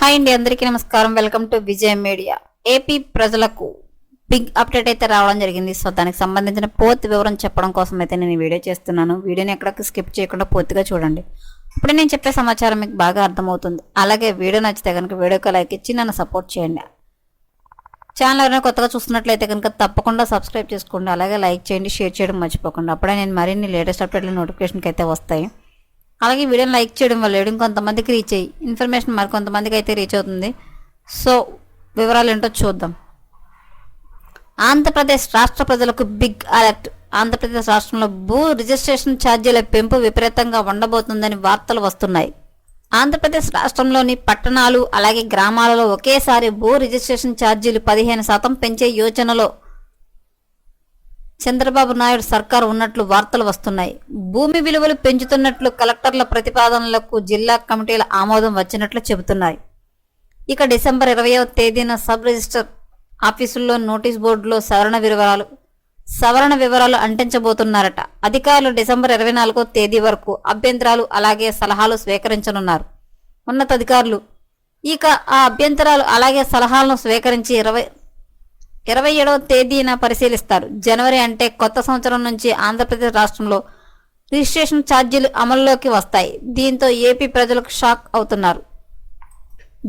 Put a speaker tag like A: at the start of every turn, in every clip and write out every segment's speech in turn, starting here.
A: Hi అండి, అందరికీ నమస్కారం. Welcome to Vijay media. AP ప్రజలకు బిగ్ అప్డేట్ అయితే రావడం జరిగింది. సో దానికి సంబంధించిన పూర్తి వివరం చెప్పడం కోసం అయితే నేను ఈ వీడియో చేస్తున్నాను. వీడియోని ఎక్కడికి స్కిప్ చేయకుండా పూర్తిగా చూడండి. ఇప్పుడు నేను చెప్పే సమాచారం మీకు బాగా అర్థమవుతుంది. అలాగే వీడియో నచ్చితే కనుక వీడియోకి లైక్ ఇచ్చి నన్ను సపోర్ట్ చేయండి. ఛానల్ ఎవరైనా కొత్తగా చూస్తున్నట్లయితే కనుక తప్పకుండా సబ్స్క్రైబ్ చేసుకోండి. అలాగే లైక్ చేయండి, షేర్ చేయడం మర్చిపోకుండా. అప్పుడే నేను మరిన్ని లేటెస్ట్ అప్డేట్లు నోటిఫికేషన్కి అయితే వస్తాయి. అలాగే వీడియోని లైక్ చేయడం వల్ల ఇంకొంతమందికి రీచ్ అయ్యి ఇన్ఫర్మేషన్ మరి కొంతమందికి అయితే రీచ్ అవుతుంది. సో వివరాలు ఏంటో చూద్దాం. ఆంధ్రప్రదేశ్ రాష్ట్ర ప్రజలకు బిగ్ అలర్ట్. ఆంధ్రప్రదేశ్ రాష్ట్రంలో భూ రిజిస్ట్రేషన్ ఛార్జీల పెంపు విపరీతంగా ఉండబోతుందని వార్తలు వస్తున్నాయి. ఆంధ్రప్రదేశ్ రాష్ట్రంలోని పట్టణాలు అలాగే గ్రామాలలో ఒకేసారి భూ రిజిస్ట్రేషన్ ఛార్జీలు 15% పెంచే యోచనలో చంద్రబాబు నాయుడు సర్కారు ఉన్నట్లు వార్తలు వస్తున్నాయి. భూమి విలువలు పెంచుతున్నట్లు కలెక్టర్ల ప్రతిపాదనలకు జిల్లా కమిటీల ఆమోదం వచ్చినట్లు చెబుతున్నాయి. ఇక డిసెంబర్ 20వ తేదీన సబ్ రిజిస్టర్ ఆఫీసుల్లో నోటీస్ బోర్డులో సవరణ వివరాలు అంటించబోతున్నారట. అధికారులు డిసెంబర్ 24వ తేదీ వరకు అభ్యంతరాలు అలాగే సలహాలు స్వీకరించనున్నారు. ఉన్నతాధికారులు ఇక ఆ అభ్యంతరాలు అలాగే సలహాలను స్వీకరించి 27వ తేదీన పరిశీలిస్తారు. జనవరి అంటే కొత్త సంవత్సరం నుంచి ఆంధ్రప్రదేశ్ రాష్ట్రంలో రిజిస్ట్రేషన్ ఛార్జీలు అమల్లోకి వస్తాయి. దీంతో ఏపీ ప్రజలకు షాక్ అవుతున్నారు.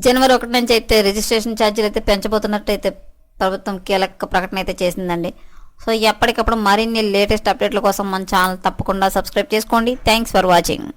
A: జనవరి 1 నుంచి అయితే రిజిస్ట్రేషన్ ఛార్జీలు అయితే పెంచబోతున్నట్టయితే ప్రభుత్వం కీలక ప్రకటన అయితే చేసిందండి. సో ఎప్పటికప్పుడు మరిన్ని లేటెస్ట్ అప్డేట్ల కోసం మన ఛానల్ తప్పకుండా సబ్స్క్రైబ్ చేసుకోండి. Thanks for watching.